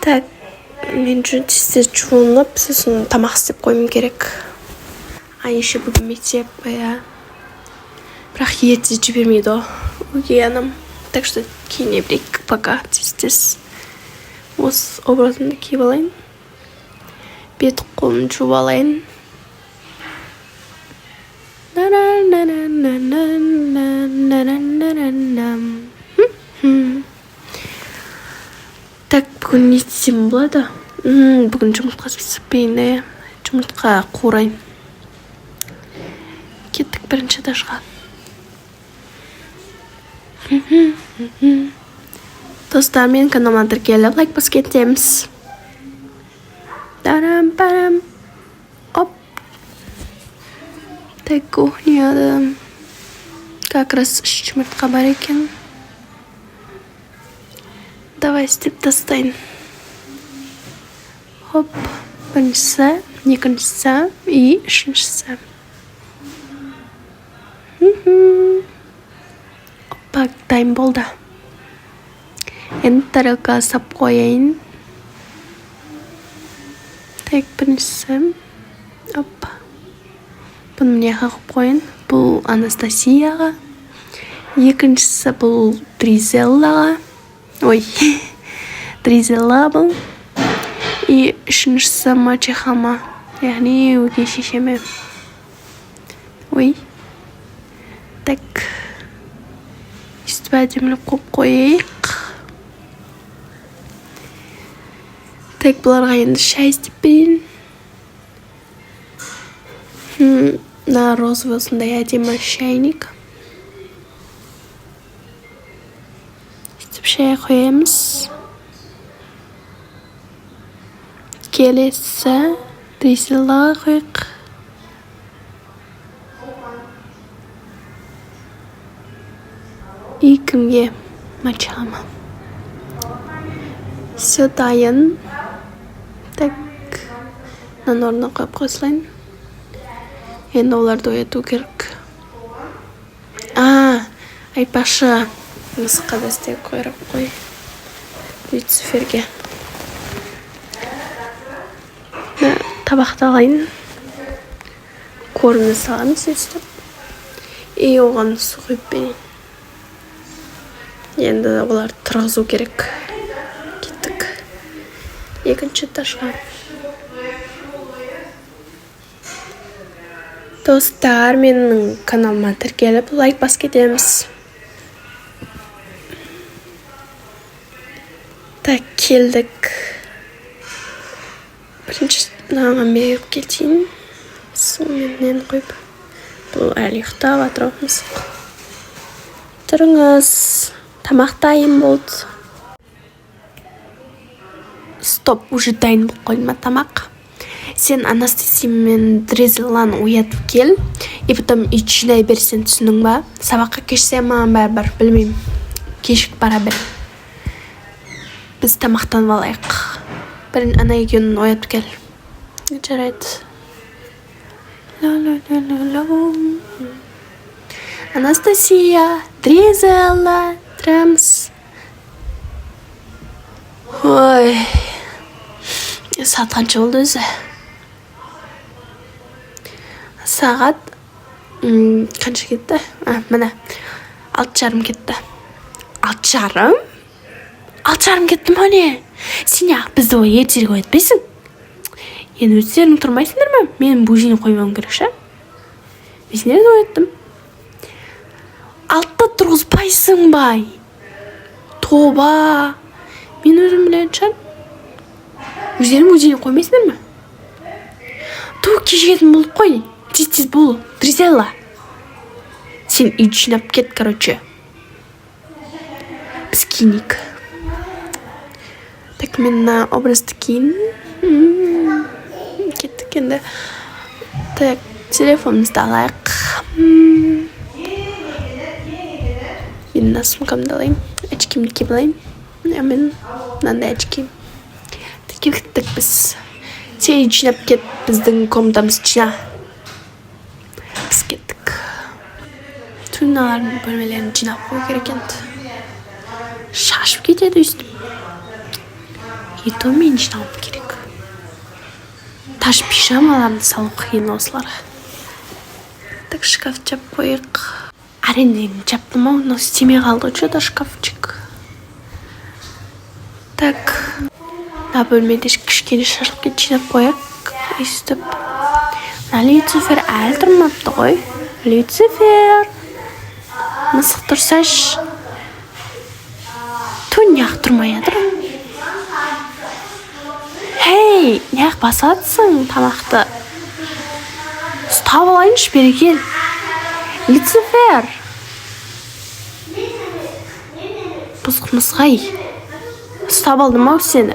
Так, мен тез жуынып, сосын тамақ істеп қойым керек. Еще бүгін мектеп, иә. Бірақ ерте жібермейді өгей анам. Так что киіне берейік пока тез. Осы образымды киіп алайын. Бет қолын жуып алайын. Так, бүгін не істесем болады? Бүгін жұмыртқа пісірпейін, жұмыртқа қуырайын. Кеттік бірінші этажға. Достар, мен каналыма тіркеліп, лайк басып кетеміз. Тарам-парам. Оп. Так, кухняда. Как раз жұмыртқа бар екен. Давай істеп тастайын. Хоп. Біріншісі, екіншісі и үшіншісі. Опа, дайын болды. Енді тарелка сап қойайын. Так, біріншісі. Опа. Бұны міне қағып қойын. Бұл Анастасияға. Екіншісі бұл Дризеллаға. Ой, Дризелла бұл. И үшіншісі Мачехама. Яғни өгей шешеме. Ой. Так. Үстіп әдеміліп қойып қойайық. Так, бұларға енді шай істеп берейін. На розовый осындай әдемі шайник. Үстіп шай қоямыз. Келесі Дризеллаға қойық. И кімге? Мачама. Все дайын. Так, мына орнына қойып қойсылайын. Енді оларды ояту керек. Айтпашы. Мысыққа да істеп қойырып қой. Люциферге. Табақты алайын. Корымды саламыз өстіп. И оған су құйып берейін. Енді оларды тұрғызу керек. Кеттік. Екінші этажға. Достар, менің каналыма тіркеліп, лайк басып кетеміз. Так, келдік. Бірінші мынаған беріп кетейін. Суменен қойып. Бұл әлі ұйықтап атыр мысық. Тұрыңыз. Тамақ дайын болды. Стоп, уже дайын болып қойды ма тамақ? Сен Анастасия мен Дризелланы оятып кел. И потом үй жинай берсен, түсінің ба? Сабаққа кешсем маған бәрібір, білмеймін. Кешік бара бер. Біз тамақтанып алайық. Бірін ана екеуін оятып кел. Жарайды. Анастасия, Дризелла, Трамс. Ой. Сағат қанша болды өзі? Сағат қанша кетті? Міне. 6:30 кетті. 6:30? 6:30 кетті ме не? Сен яқ бізді ой ертерек оятпайсың? енді өздерің тұрмайсыңдар ма? Мен бөжейні қоймауым керек ше. Мен сендерді ояттым. Алтта тұрғызбайсың бай. Тоба. Мен өзім білетін шығар. Өздерің бөжейні қоймайсыңдар ма? Ту кешетін болып қой. Тез бол. Дризелла. Сен үй жинап кет, короче. Біз киінейік. Так, мен мына образды киін. Кеттік енді. Так, телефонымызды алайық. Мен мына сумкамды алайын. Очкимді киіп алайын. Мен мынандай очки. Кеттік біз. Сен үй жинап кет, біздің комнатамыз жина. Біз кеттік. Туйналардың бөлмелерін жинап қой керек енді. Шашып кетеді өйстіп. Ето мен жинауым керек. Таш пижамаларымды салу қиын осыларға. Так, шкаф жап қойық. Әрең жаптым ау, но істемей қалды что-то шкафчик. Так, мына бөлмеде кішкене шашылып кет жинап қойық. Өйстіп. Мына Люцифер әлі тұрмапты ғой. Люцифер. Мысық тұрсаш. Түн неғып тұрмай адыр? Хей, неғып басатсың тамақты? Ұстап алайыншы бері кел. Люцифер. Бұзық мысқай. Ұстап алдым ау сені.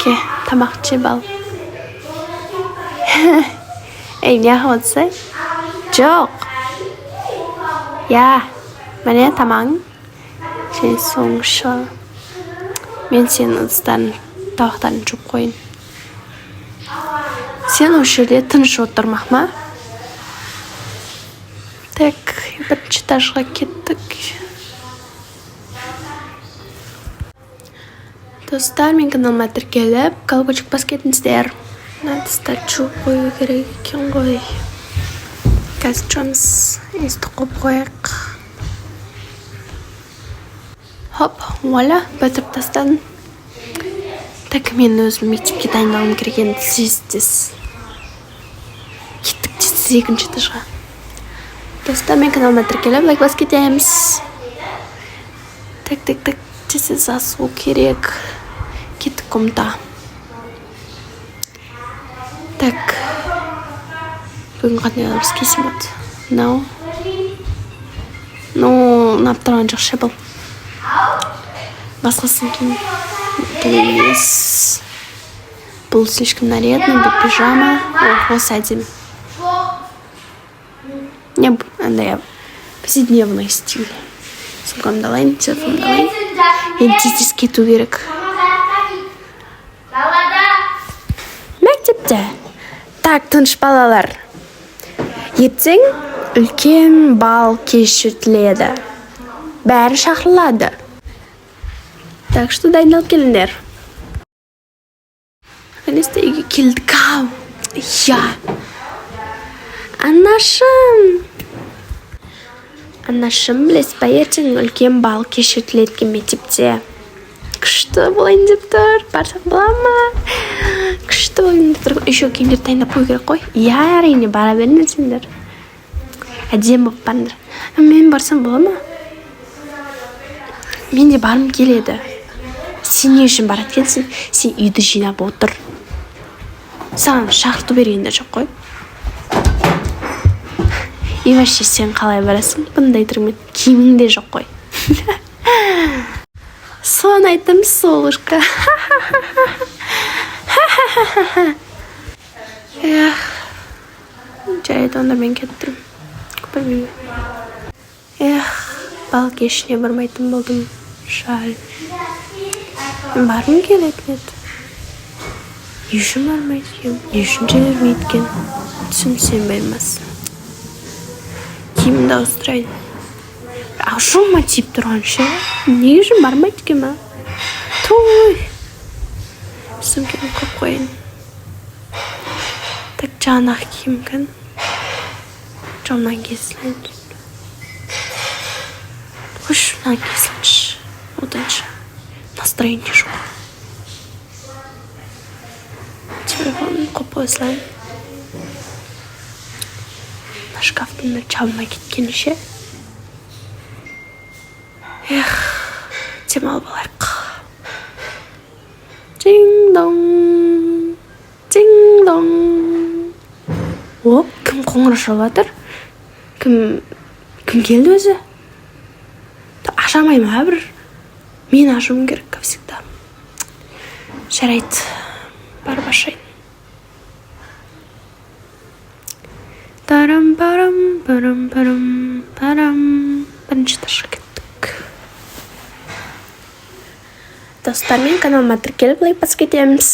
Ке, тамақ жеп ал. Ей, неғып отсай? Жоқ. Я, мәне тамағың. Сен соңшы. Мен сенің ыдыстарын, табақтарын жуып қойын. Сен осы жерде тыныш отырмақ ма? Так, бірінші этажға кеттік. Достар, мен каналыма тіркеліп, колокольчик бас кетіңіздер. Мына тыста жуып қою керек екен ғой. Қазір жуамыз. Есті қойып қояйық. Хоп, вуаля, бітіріп тастадым. Так, мен өзім мектепке дайындалуым керек енді тез. Кеттік тез екінші этажға. Достар, мен каналыма тіркеліп, лайк бас кетеміз. Так, тез асу керек. Кеттік комната. Так, бүгін қандай алырыз кесім бәді. Нап тұрған жоқ ше бұл. Басқасын кейін емес. Бұл слишком нарядный, бұл пижама. Осы әдем. Не бұл, андай повседневный стиль. Сумкамды алайын, телефонымды алайын. Енді тез кету керек. Мектепте. Так, тыныш балалар. Ертең үлкен бал кешіртіледі. Бәрі шақырылады. Так что дайындалып келіңдер. Наконец-то үйге келдік ау. Я. Анашым, білесіз ба, ертең үлкен бал кешіртіледі мектепте. Күшті болайын деп тұр. Барсақ бола ма? Күшті болайын деп тұр. Еще киімдерді дайындап қою керек қой. Я, әрине, бара беріңдер сендер. Әдем болып барыңдар. Мен барсам бола ма? Мен де барым келеді. Сен не үшін барады келсің? Сен үйді жинап отыр. Саған шақырту бергендер жоқ қой. И вообще сен қалай барасың? Бұндай түрмен киімің де жоқ қой. Соны айттым, солышқа. Жарайды, онда мен кеттім. Көрмеймін. Бал кешіне бармайтын болдым. Шал. Мен бармын келетін еді. Не үшін бармайды екен? Не үшін жібермейді екен? Түсінсем бермесін. Киімді ауыстырайын. Аушума тиіп тұрған ше. Не үшін бармайды екен ма? Той. Сөмкені қойып қойын. Так, жаңақ киім кін. Жомнан кесілін. Қошынан кесілінші. Оданша. Настроение жоқ. телефонын қойып қоя салайын. Мына шкафтың да жабылмай кеткені ше. Демалып алайық. Динг-донг, динг-донг. О, кім қоңырау шалып жатыр? Кім келді өзі? Ашамай ма бір? Мен ашуым керек, как всегда. Жарайды, барып ашайын. Тарам-парам-парам-парам-парам. Бірінші этажға кеттік. Достармен каналыма тіркеліп лайк басып кетеміз.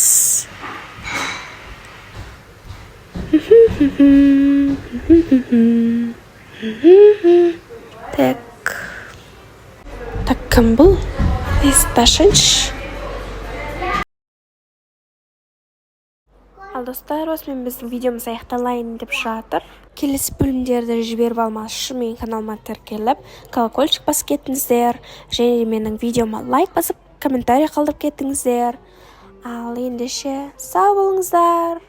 Так, кім бұл? Есікті ашайыншы. Ал достар, осымен біздің видеомыз аяқталайын деп жатыр. Келесі бөлімдерді жіберіп алмас үшін менің каналыма тіркеліп, колокольчик басып кетіңіздер. Және менің видеома лайк басып, комментарий қалдырып кетіңіздер. Ал ендеше сау болыңыздар.